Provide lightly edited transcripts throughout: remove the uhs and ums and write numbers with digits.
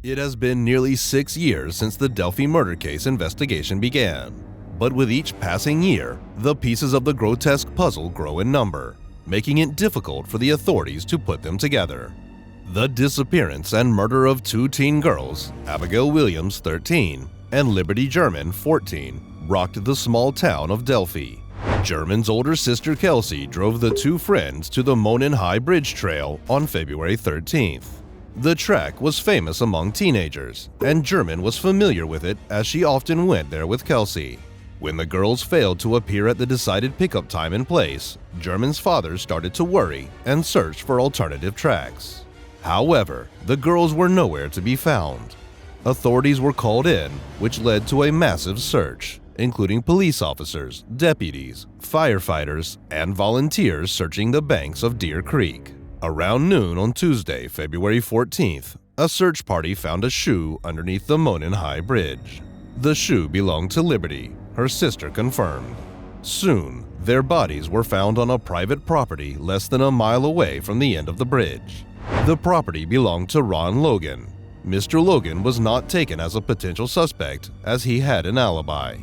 It has been nearly 6 years since the Delphi murder case investigation began. But with each passing year, the pieces of the grotesque puzzle grow in number, making it difficult for the authorities to put them together. The disappearance and murder of 2 teen girls, Abigail Williams, 13, and Liberty German, 14, rocked the small town of Delphi. German's older sister Kelsey drove the 2 friends to the Monon High Bridge Trail on February 13th. The track was famous among teenagers, and German was familiar with it as she often went there with Kelsey. When the girls failed to appear at the decided pickup time and place, German's father started to worry and search for alternative tracks. However, the girls were nowhere to be found. Authorities were called in, which led to a massive search, including police officers, deputies, firefighters, and volunteers searching the banks of Deer Creek. Around noon on Tuesday, February 14th, a search party found a shoe underneath the Monon High Bridge. The shoe belonged to Liberty, her sister confirmed. Soon, their bodies were found on a private property less than a mile away from the end of the bridge. The property belonged to Ron Logan. Mr. Logan was not taken as a potential suspect as he had an alibi.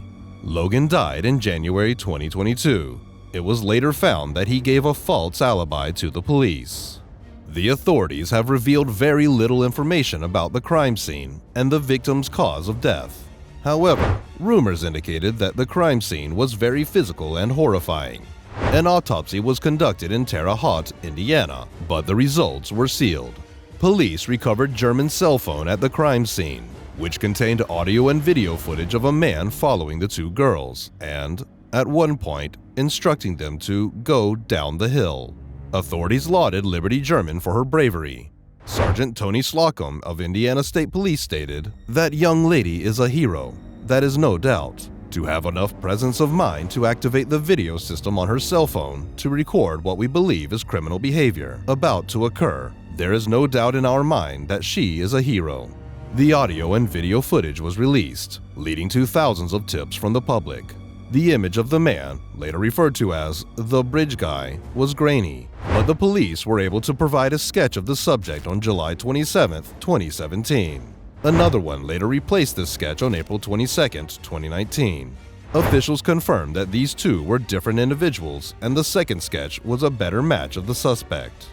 Logan died in January 2022. It was later found that he gave a false alibi to the police. The authorities have revealed very little information about the crime scene and the victim's cause of death. However, rumors indicated that the crime scene was very physical and horrifying. An autopsy was conducted in Terre Haute, Indiana, but the results were sealed. Police recovered German's cell phone at the crime scene, which contained audio and video footage of a man following the 2 girls and, at one point, instructing them to go down the hill. Authorities lauded Liberty German for her bravery. Sergeant Tony Slocum of Indiana State Police stated, "That young lady is a hero, that is no doubt. To have enough presence of mind to activate the video system on her cell phone to record what we believe is criminal behavior about to occur, there is no doubt in our mind that she is a hero." The audio and video footage was released, leading to thousands of tips from the public. The image of the man, later referred to as the bridge guy, was grainy, but the police were able to provide a sketch of the subject on July 27, 2017. Another one later replaced this sketch on April 22, 2019. Officials confirmed that these 2 were different individuals, and the second sketch was a better match of the suspect.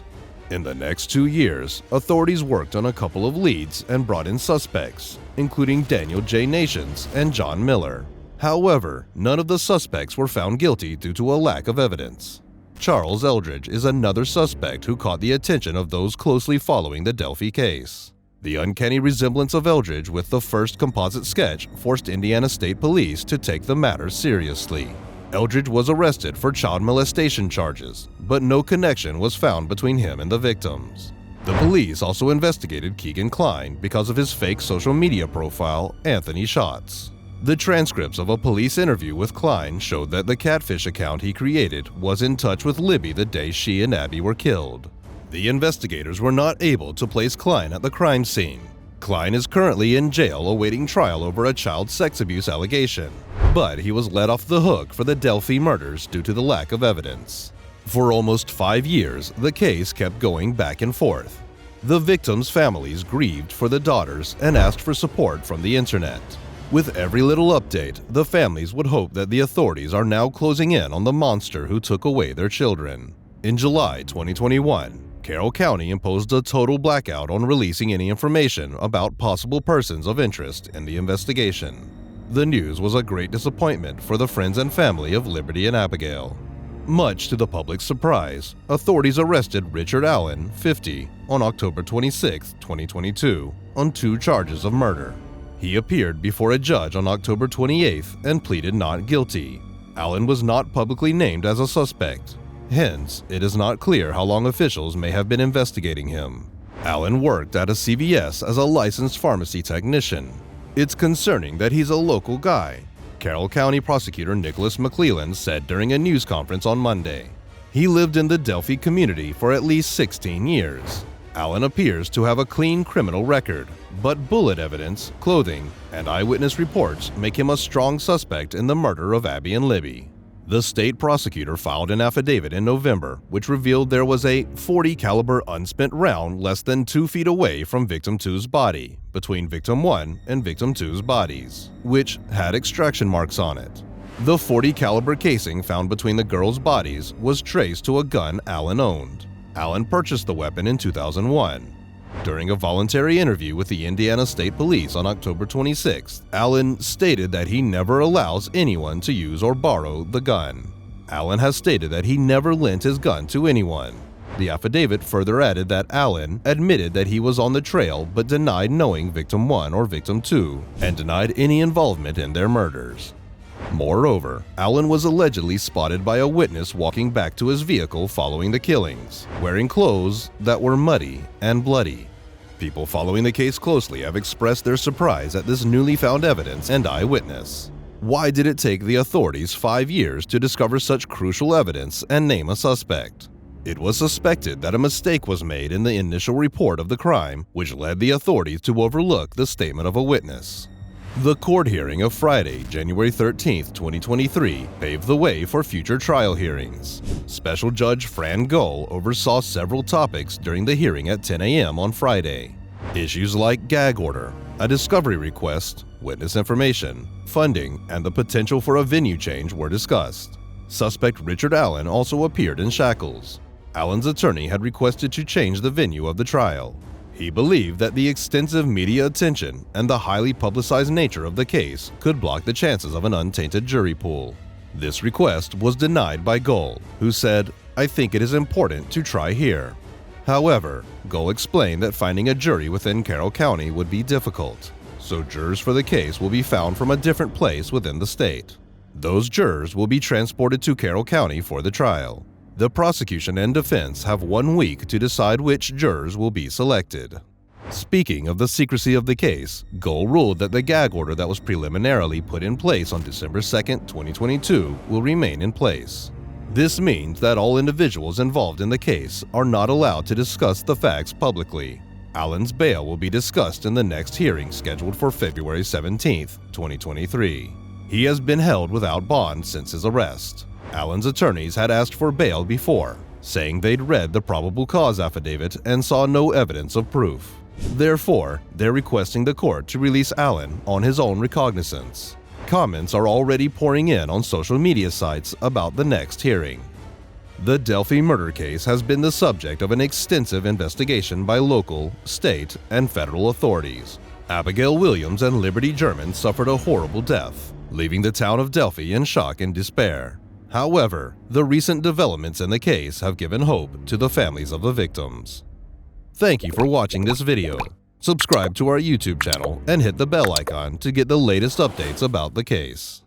In the next 2 years, authorities worked on a couple of leads and brought in suspects, including Daniel J. Nations and John Miller. However, none of the suspects were found guilty due to a lack of evidence. Charles Eldridge is another suspect who caught the attention of those closely following the Delphi case. The uncanny resemblance of Eldridge with the first composite sketch forced Indiana State Police to take the matter seriously. Eldridge was arrested for child molestation charges, but no connection was found between him and the victims. The police also investigated Keegan Kline because of his fake social media profile, Anthony Shots. The transcripts of a police interview with Kline showed that the catfish account he created was in touch with Libby the day she and Abby were killed. The investigators were not able to place Kline at the crime scene. Kline is currently in jail awaiting trial over a child sex abuse allegation, but he was let off the hook for the Delphi murders due to the lack of evidence. For almost 5 years, the case kept going back and forth. The victims' families grieved for the daughters and asked for support from the internet. With every little update, the families would hope that the authorities are now closing in on the monster who took away their children. In July 2021, Carroll County imposed a total blackout on releasing any information about possible persons of interest in the investigation. The news was a great disappointment for the friends and family of Liberty and Abigail. Much to the public's surprise, authorities arrested Richard Allen, 50, on October 26, 2022, on 2 charges of murder. He appeared before a judge on October 28th and pleaded not guilty. Allen was not publicly named as a suspect. Hence, it is not clear how long officials may have been investigating him. Allen worked at a CVS as a licensed pharmacy technician. It's concerning that he's a local guy, Carroll County Prosecutor Nicholas McClelland said during a news conference on Monday. He lived in the Delphi community for at least 16 years. Allen appears to have a clean criminal record, but bullet evidence, clothing, and eyewitness reports make him a strong suspect in the murder of Abby and Libby. The state prosecutor filed an affidavit in November, which revealed there was a .40 caliber unspent round less than 2 feet away from victim 2's body, between victim 1 and victim 2's bodies, which had extraction marks on it. The .40 caliber casing found between the girls' bodies was traced to a gun Allen owned. Allen purchased the weapon in 2001. During a voluntary interview with the Indiana State Police on October 26, Allen stated that he never allows anyone to use or borrow the gun. Allen has stated that he never lent his gun to anyone. The affidavit further added that Allen admitted that he was on the trail but denied knowing victim 1 or victim 2 and denied any involvement in their murders. Moreover, Allen was allegedly spotted by a witness walking back to his vehicle following the killings, wearing clothes that were muddy and bloody. People following the case closely have expressed their surprise at this newly found evidence and eyewitness. Why did it take the authorities 5 years to discover such crucial evidence and name a suspect? It was suspected that a mistake was made in the initial report of the crime, which led the authorities to overlook the statement of a witness. The court hearing of Friday, January 13, 2023, paved the way for future trial hearings. Special Judge Fran Gull oversaw several topics during the hearing at 10 a.m. on Friday. Issues like gag order, a discovery request, witness information, funding, and the potential for a venue change were discussed. Suspect Richard Allen also appeared in shackles. Allen's attorney had requested to change the venue of the trial. He believed that the extensive media attention and the highly publicized nature of the case could block the chances of an untainted jury pool. This request was denied by Gull, who said, "I think it is important to try here." However, Gull explained that finding a jury within Carroll County would be difficult, so jurors for the case will be found from a different place within the state. Those jurors will be transported to Carroll County for the trial. The prosecution and defense have 1 week to decide which jurors will be selected. Speaking of the secrecy of the case, Gull ruled that the gag order that was preliminarily put in place on December 2, 2022 will remain in place. This means that all individuals involved in the case are not allowed to discuss the facts publicly. Allen's bail will be discussed in the next hearing scheduled for February 17, 2023. He has been held without bond since his arrest. Allen's attorneys had asked for bail before, saying they'd read the probable cause affidavit and saw no evidence of proof. Therefore, they're requesting the court to release Allen on his own recognizance. Comments are already pouring in on social media sites about the next hearing. The Delphi murder case has been the subject of an extensive investigation by local, state, and federal authorities. Abigail Williams and Liberty German suffered a horrible death, leaving the town of Delphi in shock and despair. However, the recent developments in the case have given hope to the families of the victims. Thank you for watching this video. Subscribe to our YouTube channel and hit the bell icon to get the latest updates about the case.